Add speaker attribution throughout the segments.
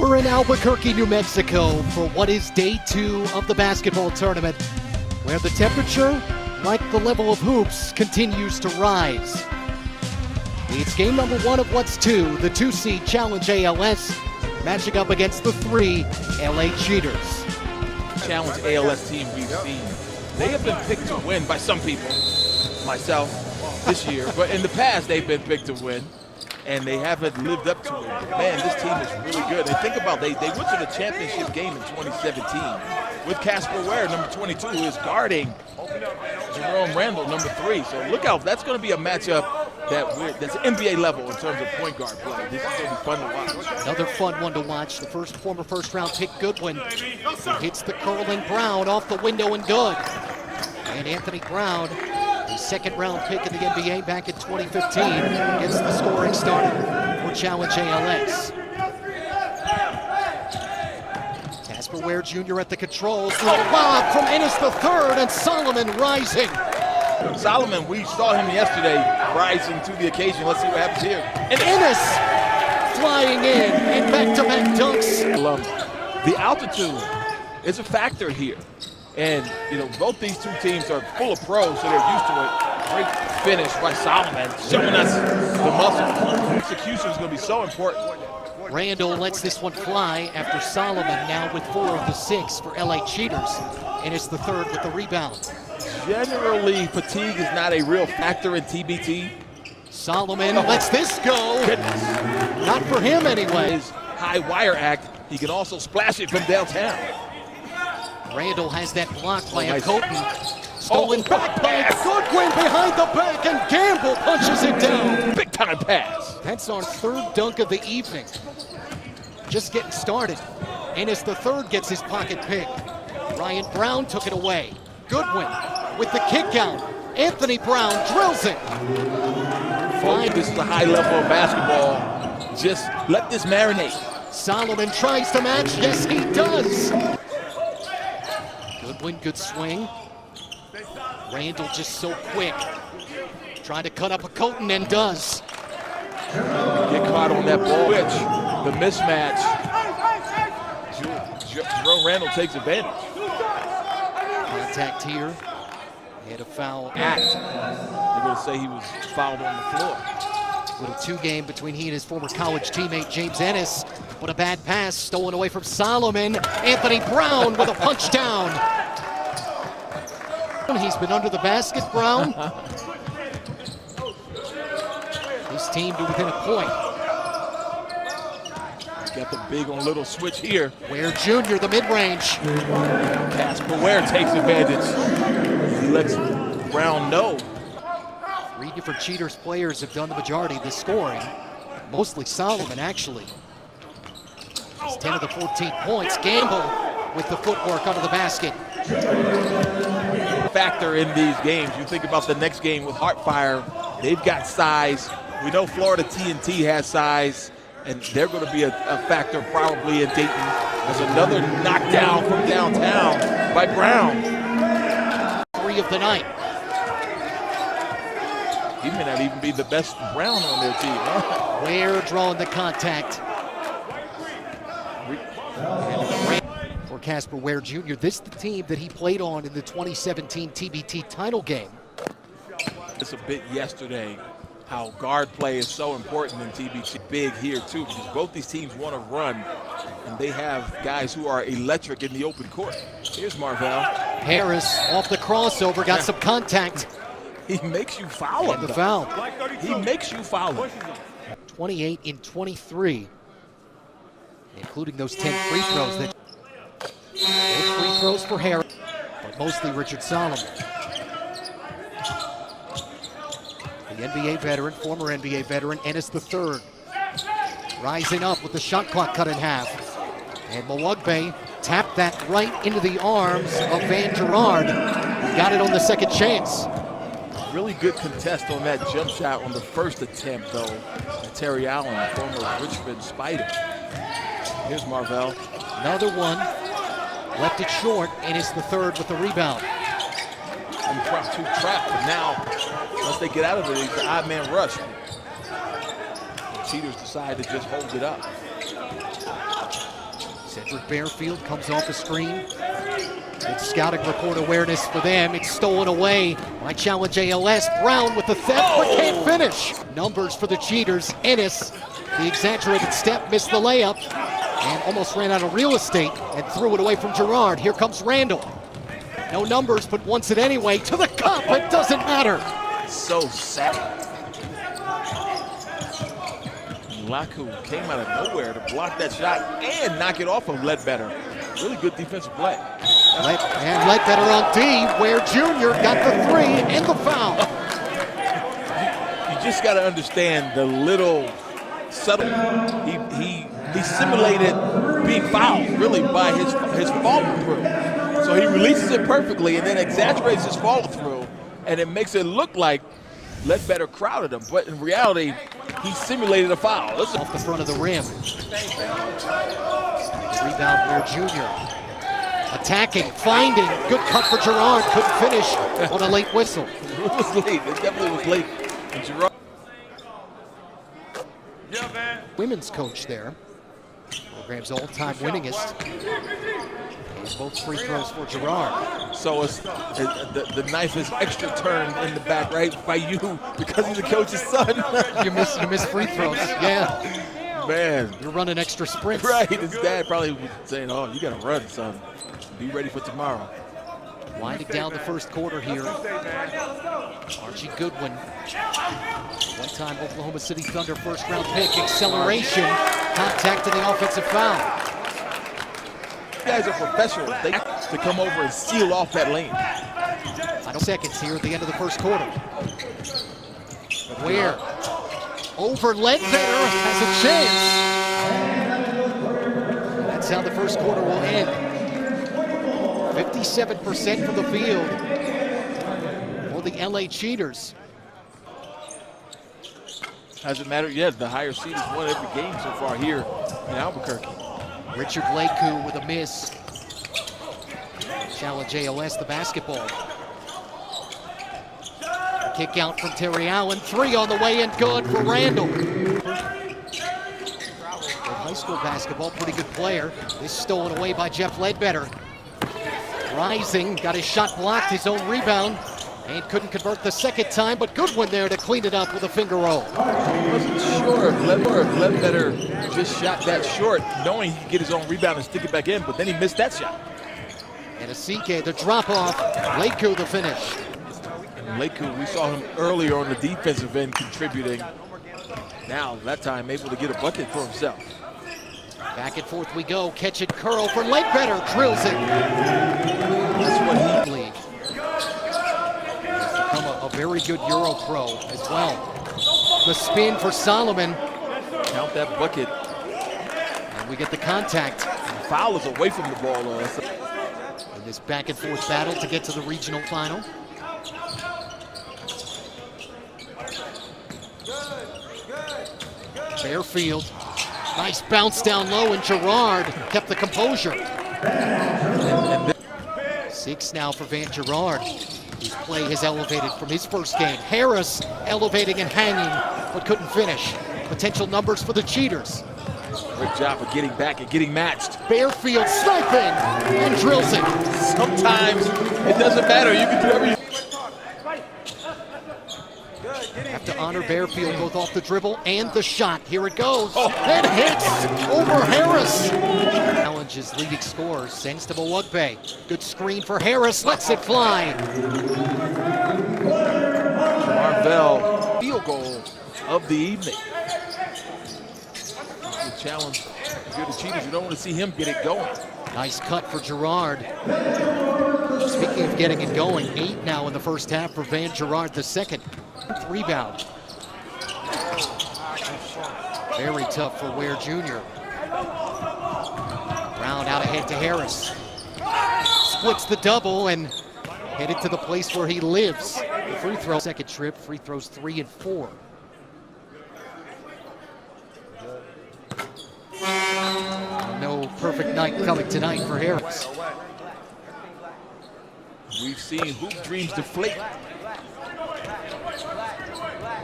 Speaker 1: We're in Albuquerque, New Mexico for what is day 2 of the basketball tournament, where the temperature, like the level of hoops, continues to rise. It's game number 1 of what's 2, the 2-seed Challenge ALS, matching up against the 3 LA Cheaters.
Speaker 2: Challenge ALS team we've seen. They have been picked to win by some people, myself, this year, but in the past they've been picked to win, and they haven't lived up to it. But man, this team is really good. And think about they went to the championship game in 2017 with Casper Ware, number 22, who is guarding Jerome Randall, number 3. So look out, that's going to be a matchup that's NBA level in terms of point guard play. This is going to be fun to watch.
Speaker 1: Another fun one to watch. The former first-round pick Goodwin, who hits the curling Brown off the window and good. And Anthony Brown, the second-round pick in the NBA back in 2015, gets the scoring started for Challenge ALS. Casper Ware Jr. at the controls. Little lob from Ennis III, and Solomon rising.
Speaker 2: Solomon, we saw him yesterday rising to the occasion. Let's see what happens here.
Speaker 1: And Ennis flying in and back-to-back dunks.
Speaker 2: The altitude is a factor here. And, you know, both these two teams are full of pros, so they're used to it. Great finish by Solomon, showing us the muscle. Execution is going to be so important.
Speaker 1: Randall lets this one fly after Solomon, now with 4 of the 6 for LA Cheaters. Ennis III with the rebound.
Speaker 2: Generally, fatigue is not a real factor in TBT.
Speaker 1: Solomon lets this go.
Speaker 2: Goodness.
Speaker 1: Not for him anyway.
Speaker 2: His high wire act, he can also splash it from downtown.
Speaker 1: Randall has that blocked by
Speaker 2: nice.
Speaker 1: a Coton. Stolen back by Goodwin behind the back, and Gamble punches it down.
Speaker 2: Big time pass.
Speaker 1: That's our 3rd dunk of the evening. Just getting started. Ennis III gets his pocket pick. Ryan Brown took it away. Goodwin with the kick out. Anthony Brown drills it.
Speaker 2: Fine. This is a high level of basketball. Just let this marinate.
Speaker 1: Solomon tries to match. Yes, he does. Goodwin, good swing. Randall just so quick. Trying to cut up a Coton and does.
Speaker 2: Get caught on that ball. The mismatch. Jerome Randall takes advantage.
Speaker 1: Contact here. He had a foul act.
Speaker 2: They're going to say he was fouled on the floor.
Speaker 1: Little 2-game between he and his former college teammate James Ennis. What a bad pass, stolen away from Solomon. Anthony Brown with a punch down. He's been under the basket, Brown. His team to within a point.
Speaker 2: Got the big on little switch here.
Speaker 1: Ware Jr., the mid-range.
Speaker 2: Casper Ware takes advantage. He lets Brown know.
Speaker 1: 3 different Cheaters players have done the majority of the scoring. Mostly Solomon, actually. It's 10 of the 14 points. Gamble with the footwork under the basket.
Speaker 2: Factor in these games. You think about the next game with Heartfire. They've got size. We know Florida TNT has size, and they're going to be a factor probably in Dayton. There's another knockdown from downtown by Brown.
Speaker 1: 3 of the night.
Speaker 2: He may not even be the best Brown on their team. Huh?
Speaker 1: Ware drawing the contact. For Casper Ware Jr., this is the team that he played on in the 2017 TBT title game.
Speaker 2: It's a bit yesterday how guard play is so important in TBT. Big here too, because both these teams want to run, and they have guys who are electric in the open court. Here's Marvell.
Speaker 1: Harris off the crossover, got some contact.
Speaker 2: He makes you foul him.
Speaker 1: The foul.
Speaker 2: He makes you foul him.
Speaker 1: 28 in 23, including those 10 free throws. That both free throws for Harris, but mostly Richard Solomon. The NBA veteran, former NBA veteran, Ennis III, rising up with the shot clock cut in half. And Mwugbe tapped that right into the arms of Van Gerard. Got it on the second chance.
Speaker 2: Really good contest on that jump shot on the first attempt, though. Terry Allen, former Richmond Spider. Here's Marvell.
Speaker 1: Another one. Left it short. Ennis III with the rebound.
Speaker 2: Too trapped, but now, once they get out of it, it's the odd man rush. The Cheaters decide to just hold it up.
Speaker 1: Cedric Bearfield comes off the screen. Good scouting report awareness for them. It's stolen away by Challenge ALS. Brown with the theft, but can't finish. Numbers for the cheaters. Ennis, the exaggerated step, missed the layup and almost ran out of real estate and threw it away from Gerard. Here comes Randall. No numbers, but wants it anyway. To the cup, it doesn't matter.
Speaker 2: So sad. Laku came out of nowhere to block that shot and knock it off of Ledbetter. Really good defensive play.
Speaker 1: And Ledbetter on D, where Junior got the three and the foul.
Speaker 2: You just got to understand the little subtle. He simulated being fouled really by his follow through. So he releases it perfectly and then exaggerates his follow through, and it makes it look like Ledbetter crowded him, but in reality, he simulated a foul. Listen.
Speaker 1: Off the front of the rim. Rebound for Junior. Attacking, finding, good cut for Gerard. Couldn't finish on a late whistle.
Speaker 2: It was late. It definitely was late. And Gerard.
Speaker 3: Yeah, man.
Speaker 1: Women's coach there. Program's all-time winningest. Those both free throws for Gerard.
Speaker 2: So the knife is extra turned in the back, right, by you because he's the coach's son.
Speaker 1: you miss free throws. Yeah.
Speaker 2: Man.
Speaker 1: You're running extra sprints.
Speaker 2: Right. His dad probably was saying, oh, you got to run, son. Be ready for tomorrow.
Speaker 1: Winding down the first quarter here. Archie Goodwin. One-time Oklahoma City Thunder first-round pick. Acceleration. Contact to the offensive foul.
Speaker 2: These guys are professionals. They have to come over and seal off that lane.
Speaker 1: Final seconds here at the end of the first quarter. Where? Over Ledbetter has a chance. That's how the first quarter will end. 57% from the field for the LA Cheaters.
Speaker 2: Hasn't mattered yet. The higher seed has won every game so far here in Albuquerque.
Speaker 1: Richard Laku with a miss. Challenge ALS the basketball. A kick out from Terry Allen. Three on the way and good for Randall. High school basketball, pretty good player. This stolen away by Jeff Ledbetter. Rising, got his shot blocked, his own rebound, and couldn't convert the second time, but Goodwin there to clean it up with a finger roll.
Speaker 2: I wasn't sure if Ledbetter just shot that short, knowing he could get his own rebound and stick it back in, but then he missed that shot.
Speaker 1: And Asike, the drop-off, Laku the finish.
Speaker 2: And Laku, we saw him earlier on the defensive end contributing. Now, that time, able to get a bucket for himself.
Speaker 1: Back and forth we go. Catch it, curl for Ledbetter. Drills it.
Speaker 2: That's what he
Speaker 1: league. He's become a very good Euro pro as well. The spin for Solomon.
Speaker 2: Count that bucket.
Speaker 1: And we get the contact.
Speaker 2: The foul is away from the ball.
Speaker 1: In this back and forth battle to get to the regional final. Bearfield. Nice bounce down low, and Gerard kept the composure. 6 now for Van Gerard, whose play has elevated from his first game. Harris elevating and hanging, but couldn't finish. Potential numbers for the Cheaters.
Speaker 2: Great job of getting back and getting matched.
Speaker 1: Bearfield sniping and drills it.
Speaker 2: Sometimes it doesn't matter. You can do everything.
Speaker 1: Have to honor Bearfield both off the dribble and the shot. Here it goes. And hits over Harris. Challenges leading scorers. Sends to Mwugbe. Good screen for Harris. Lets it fly.
Speaker 2: Marvell, field goal of the evening. The challenge. If you're the Cheaters, you don't want to see him get it going.
Speaker 1: Nice cut for Gerard. Speaking of getting it going, 8 now in the first half for Van Gerard, the second. Rebound. Very tough for Ware Jr. Brown out ahead to Harris. Splits the double and headed to the place where he lives. The free throw, second trip, free throws 3 and 4. No perfect night coming tonight for Harris.
Speaker 2: We've seen hoop dreams deflate.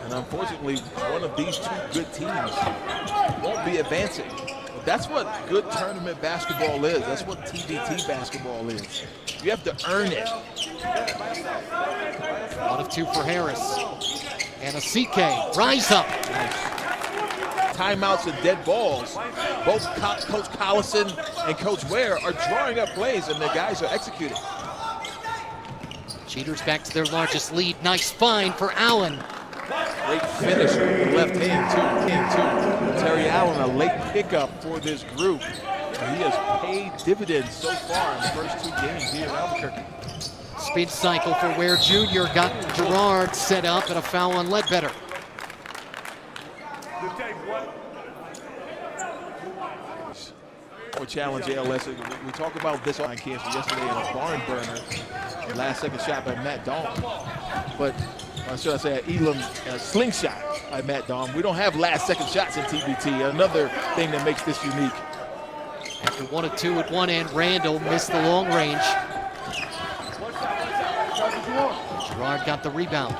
Speaker 2: And unfortunately, one of these two good teams won't be advancing. That's what good tournament basketball is. That's what TBT basketball is. You have to earn it.
Speaker 1: 1 of 2 for Harris. And a CK, rise up.
Speaker 2: Timeouts and dead balls. Both Coach Collison and Coach Ware are drawing up plays, and the guys are executing.
Speaker 1: Cheaters back to their largest lead. Nice find for Allen.
Speaker 2: Great finish with the left hand, too. Terry Allen, a late pickup for this group. And he has paid dividends so far in the first 2 games here in Albuquerque.
Speaker 1: Spin cycle for Ware Jr. got Gerard set up, and a foul on Ledbetter.
Speaker 2: Or challenge ALS. We talked about this on campus yesterday in a barn burner. Last second shot by Matt Dahm. But, or should I say, an Elam slingshot by Matt Dahm. We don't have last second shots in TBT. Another thing that makes this unique.
Speaker 1: After 1 of 2 at one end, Randall missed the long range. Gerard got the rebound.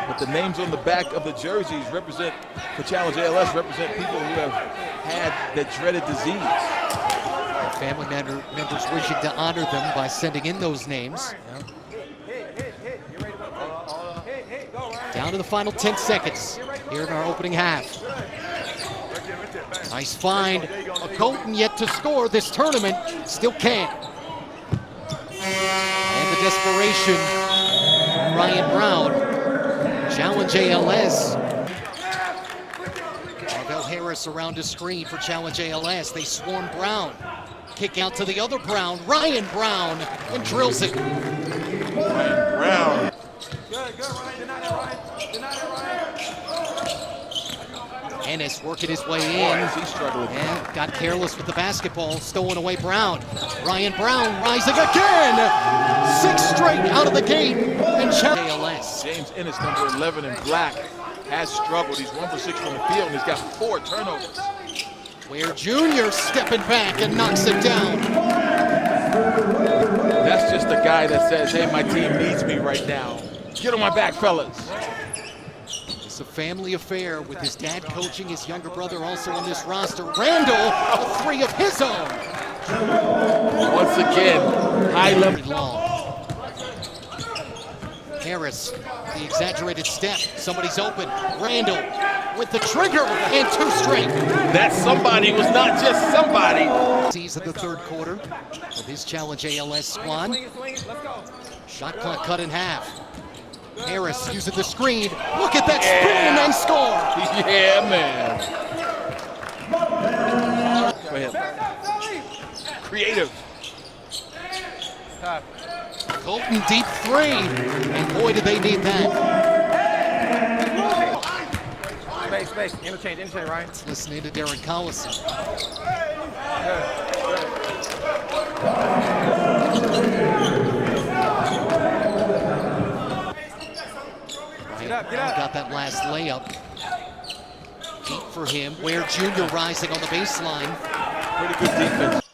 Speaker 2: But the names on the back of the jerseys represent, for Challenge ALS, represent people who have had that dreaded disease.
Speaker 1: Family members wishing to honor them by sending in those names. Down to the final 10 seconds here in our opening half. Nice find. Colton yet to score this tournament. Still can't. And the desperation from Ryan Brown. Challenge ALS. Marvell Harris around the screen for Challenge ALS. They swarm Brown. Kick out to the other Brown. Ryan Brown, and drills it.
Speaker 2: Ryan Brown.
Speaker 3: Good, Ryan. Deny that, Ryan.
Speaker 1: Ennis working his way in.
Speaker 2: He's struggling.
Speaker 1: And got careless with the basketball. Stolen away Brown. Ryan Brown rising again. 6 straight out of the gate. And Challenge ALS.
Speaker 2: James Ennis, number 11 in black, has struggled. He's 1 for 6 from the field, and he's got 4 turnovers.
Speaker 1: Ware Jr. stepping back and knocks it down.
Speaker 2: That's just a guy that says, hey, my team needs me right now. Get on my back, fellas.
Speaker 1: It's a family affair with his dad coaching, his younger brother also on this roster. Randall, a 3 of his own.
Speaker 2: Once again, high level.
Speaker 1: Long. Harris, the exaggerated step. Somebody's open. Randall with the trigger and 2 straight.
Speaker 2: That somebody was not just somebody.
Speaker 1: Sees in the 3rd quarter of his Challenge ALS squad. Shot clock cut in half. Harris using the screen. Look at that spin and score.
Speaker 2: Yeah, man. Go ahead. Creative.
Speaker 1: Colton deep 3. And boy, did they need that.
Speaker 3: Space. Interchange, Ryan.
Speaker 1: Let's listen in to Darren Collison. Got that last layup. Deep for him. Ware Jr. rising on the baseline.
Speaker 2: Pretty good defense.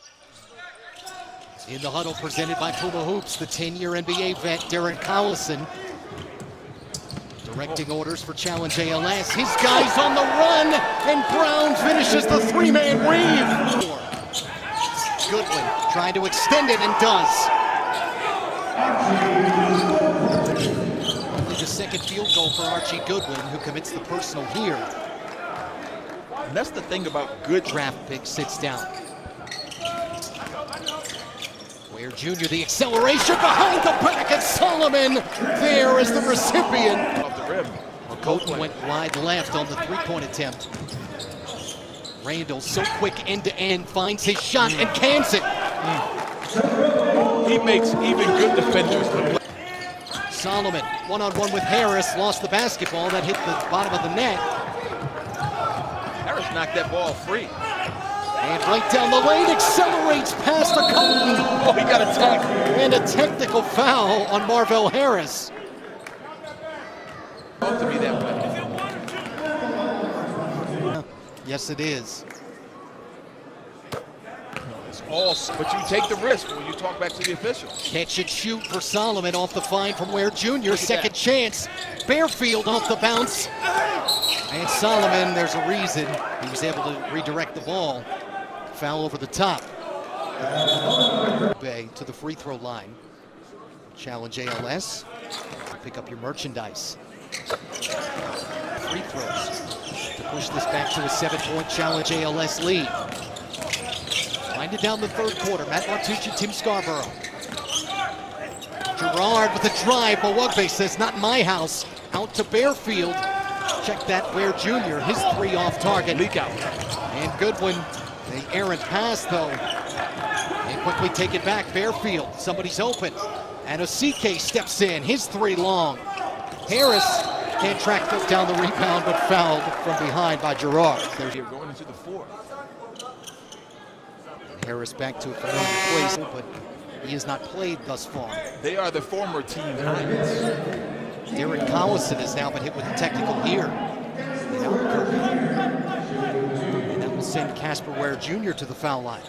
Speaker 1: In the huddle presented by Puma Hoops, the 10-year NBA vet Darren Collison. Directing orders for Challenge ALS. His guy's on the run, and Brown finishes the 3-man weave. Goodwin trying to extend it and does. Only the 2nd field goal for Archie Goodwin, who commits the personal here.
Speaker 2: And that's the thing about good
Speaker 1: Draft pick sits down. Ware Jr., the acceleration behind the back, and Solomon there is the recipient.
Speaker 2: off the rim.
Speaker 1: Well, Colton went wide left on the 3-point attempt. Randall, so quick end-to-end, finds his shot and cans it.
Speaker 2: He makes even good defenders look.
Speaker 1: Solomon, one-on-one with Harris, lost the basketball. That hit the bottom of the net.
Speaker 2: Harris knocked that ball free.
Speaker 1: And right down the lane, accelerates past the Colton.
Speaker 2: Oh, he got attacked.
Speaker 1: And a technical foul on Marvell Harris.
Speaker 2: Supposed to be that way.
Speaker 1: Yes, it is.
Speaker 2: It's all, but you take the risk when you talk back to the officials.
Speaker 1: Catch and shoot for Solomon off the find from Ware Jr. Second chance. Bearfield off the bounce. And Solomon, there's a reason he was able to redirect the ball. foul over the top. Bay to the free throw line. Challenge ALS. Pick up your merchandise. Free throws to push this back to a 7-point challenge ALS lead. Winding down the third quarter. Matt Martucci, Tim Scarborough. Gerard with a drive. Mawugbe says, not in my house. Out to Bearfield. Check that, Ware Jr. His three off target.
Speaker 2: Leak out.
Speaker 1: And Goodwin, the errant pass though. They quickly take it back. Bearfield, somebody's open. And Osike steps in, his three long. Harris can't track down the rebound, but fouled from behind by Gerard.
Speaker 2: They're here going into the fourth.
Speaker 1: And Harris back to a familiar place, but he has not played thus far.
Speaker 2: They are the former team Highlights.
Speaker 1: Derek Collison has now been hit with a technical here in Albuquerque. And that will send Casper Ware Jr. to the foul line.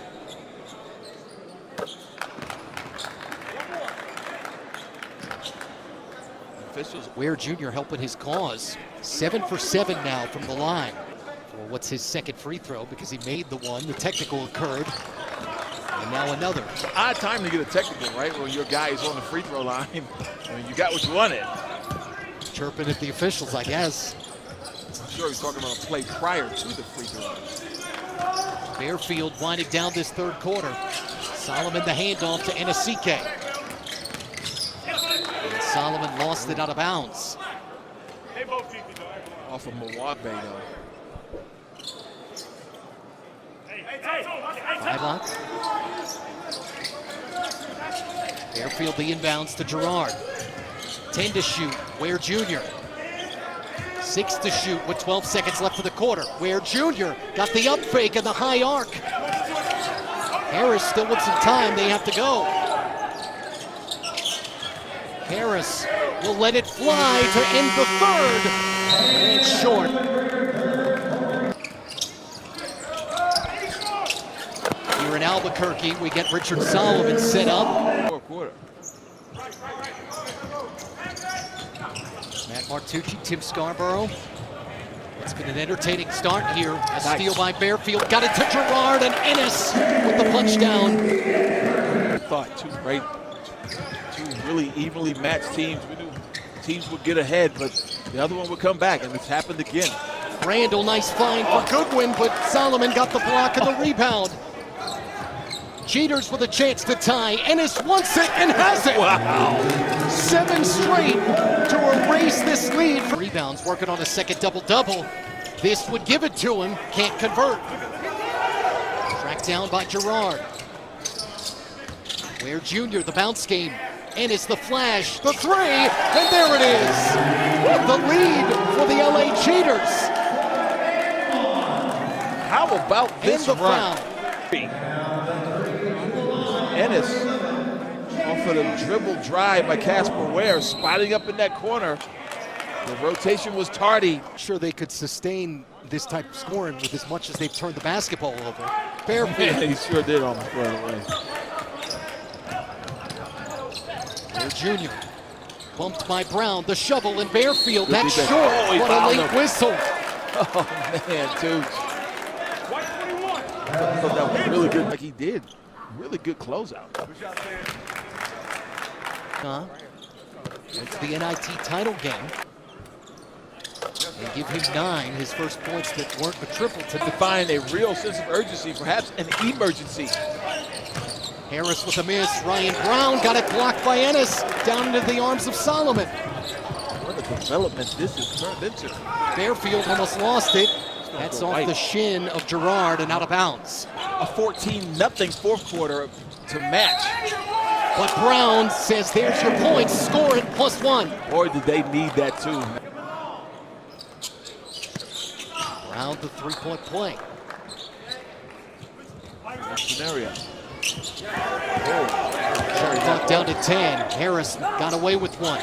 Speaker 2: Officials.
Speaker 1: Ware Jr. helping his cause. 7 for 7 now from the line. For what's his second free throw, because he made the one. The technical occurred. And now another.
Speaker 2: Odd time to get a technical, right? When your guy is on the free throw line. I mean, you got what you wanted.
Speaker 1: Chirping at the officials, I guess.
Speaker 2: I'm sure he's talking about a play prior to the free throw line.
Speaker 1: Bearfield winding down this third quarter. Solomon the handoff to Enesike. And Solomon lost it out of bounds.
Speaker 2: Off of Mawugbe, though.
Speaker 1: Five-lock. Bearfield the inbounds to Gerard. 10 to shoot, Ware Jr. 6 to shoot with 12 seconds left of the quarter. Ware Jr. got the up fake and the high arc. Harris still with some time, they have to go. Harris will let it fly to end the third. And it's short. Here in Albuquerque, we get Richard Solomon set up.
Speaker 2: Fourth quarter.
Speaker 1: Matt Martucci, Tim Scarborough. It's been an entertaining start here. A steal by Bearfield. Got it to Gerard and Ennis with the punch down.
Speaker 2: Thought two really evenly matched teams. We knew teams would get ahead, but the other one would come back, and it's happened again.
Speaker 1: Randall, nice find for Goodwin, but Solomon got the block and the rebound. Cheaters with a chance to tie. Ennis wants it and has it.
Speaker 2: Wow.
Speaker 1: 7 straight to erase this lead. Rebounds, working on a second double-double. This would give it to him, can't convert. Tracked down by Gerard. Ware Jr., the bounce game. Ennis, the flash, the three, and there it is. The lead for the LA Cheaters.
Speaker 2: How about this
Speaker 1: and the
Speaker 2: run?
Speaker 1: foul.
Speaker 2: Ennis off of the dribble drive by Casper Ware, spotting up in that corner. The rotation was tardy.
Speaker 1: Sure they could sustain this type of scoring with as much as they've turned the basketball over. Bearfield.
Speaker 2: Yeah, he sure did almost throw it away.
Speaker 1: Ware Jr. bumped by Brown, the shovel in Bearfield.
Speaker 2: Good
Speaker 1: That's
Speaker 2: defense.
Speaker 1: short.
Speaker 2: Oh, he
Speaker 1: What a
Speaker 2: fouled
Speaker 1: late
Speaker 2: him.
Speaker 1: whistle.
Speaker 2: Oh man, dude. I thought that was really good, like he did. Really good closeout.
Speaker 1: It's the NIT title game. And give him 9, his first points that weren't a triple to
Speaker 2: Define a real sense of urgency, perhaps an emergency.
Speaker 1: Harris with a miss. Ryan Brown got it blocked by Ennis. Down into the arms of Solomon.
Speaker 2: What a development this has turned into.
Speaker 1: Bearfield almost lost it. That's off the shin of Gerard and out of bounds.
Speaker 2: A 14-0 fourth quarter to match.
Speaker 1: But Brown says, there's your points, score it, +1.
Speaker 2: Boy, did they need that too.
Speaker 1: Brown, the three-point play.
Speaker 2: Scenario.
Speaker 1: Cherry knocked down to 10. Harris got away with one.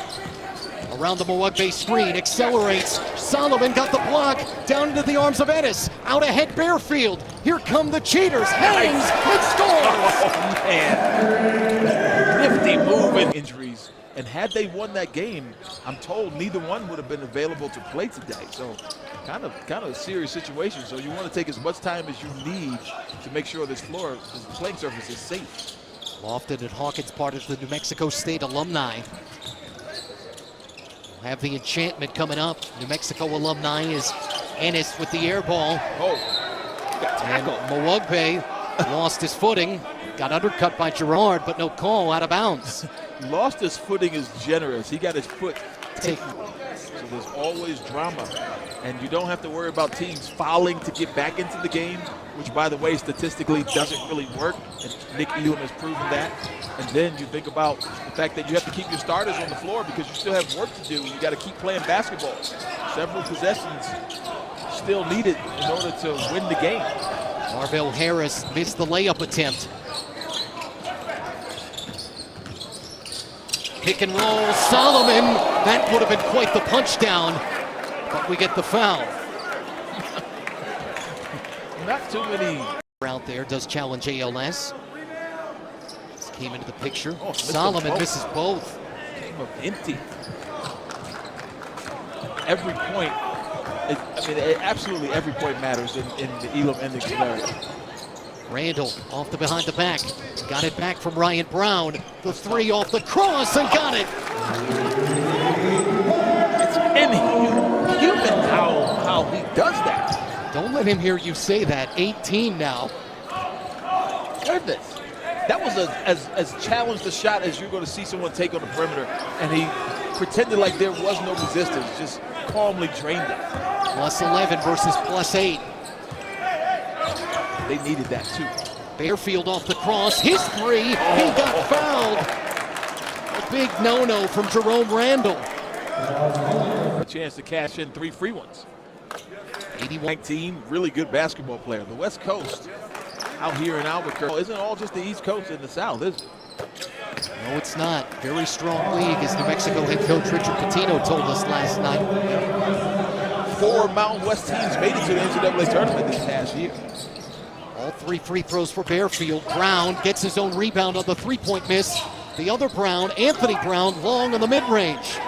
Speaker 1: Around the Mawugbe screen, accelerates. Solomon got the block, down into the arms of Ennis. Out ahead, Bearfield. Here come the Cheaters. Hangs and scores!
Speaker 2: Oh, man. Nifty move and injuries. And had they won that game, I'm told neither one would have been available to play today. So kind of a serious situation. So you want to take as much time as you need to make sure this playing surface is safe.
Speaker 1: Lofton and Hawkins, part of the New Mexico State alumni. We'll have the enchantment coming up. New Mexico alumni is Ennis with the air ball.
Speaker 2: Oh, got
Speaker 1: And
Speaker 2: tackled.
Speaker 1: Mwugbe lost his footing, got undercut by Gerard, but no call, out of bounds.
Speaker 2: Lost his footing is generous. He got his foot
Speaker 1: Take-
Speaker 2: taken. So there's always drama. And you don't have to worry about teams fouling to get back into the game, which, by the way, statistically doesn't really work. And Nick Elam has proven that. And then you think about the fact that you have to keep your starters on the floor because you still have work to do. You got to keep playing basketball. Several possessions still needed in order to win the game.
Speaker 1: Marvell Harris missed the layup attempt. Pick and roll, Solomon. That would have been quite the punch down, but we get the foul.
Speaker 2: Not too many.
Speaker 1: Out there does challenge ALS. This came into the picture.
Speaker 2: Oh, missed
Speaker 1: Solomon
Speaker 2: them both.
Speaker 1: misses both.
Speaker 2: Came up empty. Every point, absolutely every point matters in the Elam ending scenario.
Speaker 1: Randall off the behind the back. Got it back from Ryan Brown. The three off the cross and got it.
Speaker 2: It's inhuman how he does that.
Speaker 1: Don't let him hear you say that. 18 now.
Speaker 2: Goodness. That was as challenged a shot as you're going to see someone take on the perimeter, and he pretended like there was no resistance, just calmly drained it.
Speaker 1: Plus 11 versus plus 8.
Speaker 2: They needed that too.
Speaker 1: Bearfield off the cross. His three. He got fouled. A big no-no from Jerome Randall.
Speaker 2: A chance to cash in 3 free ones. 19, really good basketball player. The West Coast out here in Albuquerque isn't all just the East Coast and the South, is it?
Speaker 1: No, it's not. Very strong league, as New Mexico head coach Richard Pitino told us last night.
Speaker 2: 4 Mountain West teams made it to the NCAA tournament this past year.
Speaker 1: All 3 free throws for Bearfield. Brown gets his own rebound on the three-point miss. The other Brown, Anthony Brown, long on the mid-range.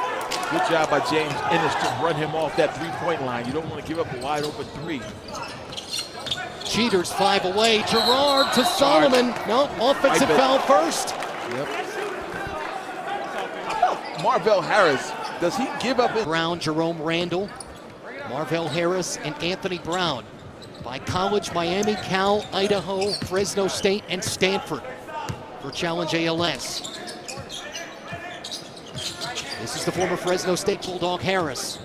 Speaker 2: Good job by James Ennis to run him off that three-point line. You don't want to give up a wide-open 3.
Speaker 1: Cheaters 5 away. Gerard to Solomon. No, offensive foul first.
Speaker 2: Yep. How about Marvell Harris? Does he give up his...
Speaker 1: Brown, Jerome Randall, Marvell Harris, and Anthony Brown. By college, Miami, Cal, Idaho, Fresno State, and Stanford for Challenge ALS. This is the former Fresno State Bulldog Harris.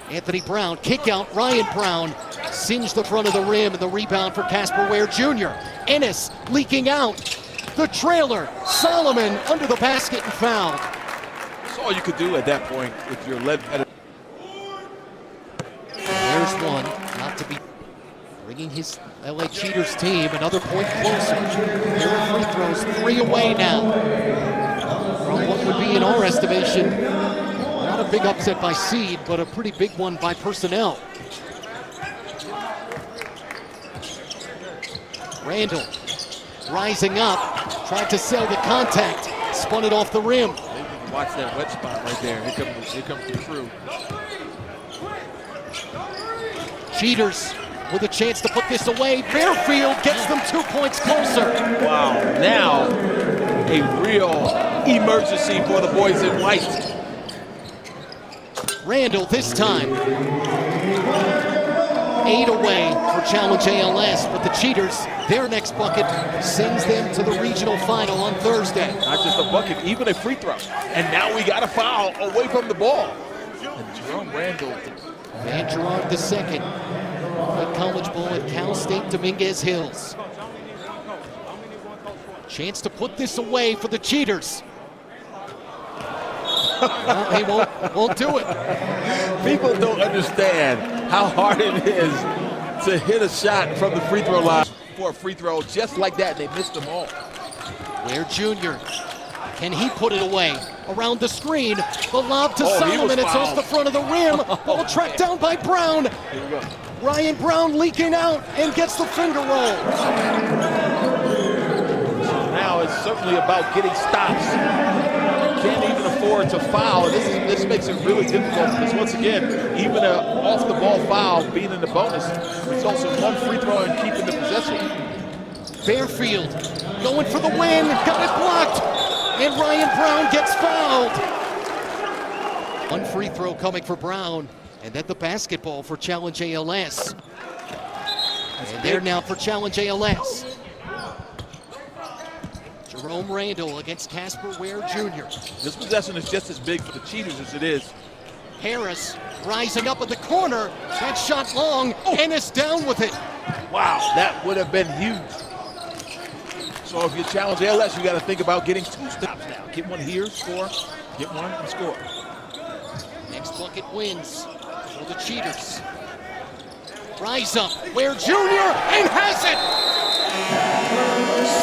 Speaker 1: Anthony Brown, kick out, Ryan Brown singed the front of the rim, and the rebound for Casper Ware Jr. Ennis leaking out. The trailer, Solomon under the basket and fouled.
Speaker 2: That's all you could do at that point if you're led better.
Speaker 1: There's one, not to be bringing his LA Cheaters team another point closer. There are free throws, 3 away now. From what would be, in our estimation, not a big upset by seed, but a pretty big one by personnel. Randall rising up, tried to sell the contact, spun it off the rim.
Speaker 2: Watch that wet spot right there. Here comes the crew.
Speaker 1: Cheaters with a chance to put this away. Bearfield gets them 2 points closer.
Speaker 2: Wow, now a real emergency for the boys in white.
Speaker 1: Randall this time. 8 away for Challenge ALS, but the Cheaters, their next bucket sends them to the regional final on Thursday.
Speaker 2: Not just a bucket, even a free throw. And now we got a foul away from the ball. And Jerome Randall.
Speaker 1: Van Gerard II, played college ball at Cal State Dominguez Hills. Chance to put this away for the Cheaters. Well, he won't do it.
Speaker 2: People don't understand how hard it is to hit a shot from the free throw line for a free throw just like that. They missed them all.
Speaker 1: Ware Jr. Can he put it away? Around the screen, the lob to Solomon. It's off the front of the rim. Ball tracked down by Brown.
Speaker 2: Here we go.
Speaker 1: Ryan Brown leaking out and gets the finger roll.
Speaker 2: Now it's certainly about getting stops. You can't even for it to foul. This makes it really difficult because once again, even an off-the-ball foul being in the bonus results in one free throw and keeping the possession.
Speaker 1: Fairfield going for the win, got it blocked, and Ryan Brown gets fouled. One free throw coming for Brown, and then the basketball for Challenge ALS. And they're now for Challenge ALS. Jerome Randall against Casper Ware Jr.
Speaker 2: This possession is just as big for the cheaters as it is.
Speaker 1: Harris rising up at the corner, that shot long, and is down with it.
Speaker 2: Wow, that would have been huge. So if you challenge ALS, you got to think about getting 2 stops now. Get one here, score. Get one and score.
Speaker 1: Next bucket wins for the cheaters. Rise up, Ware Jr. and has it!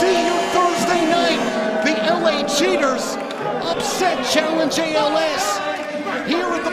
Speaker 1: See you Thursday night. The LA Cheaters upset Challenge ALS here at the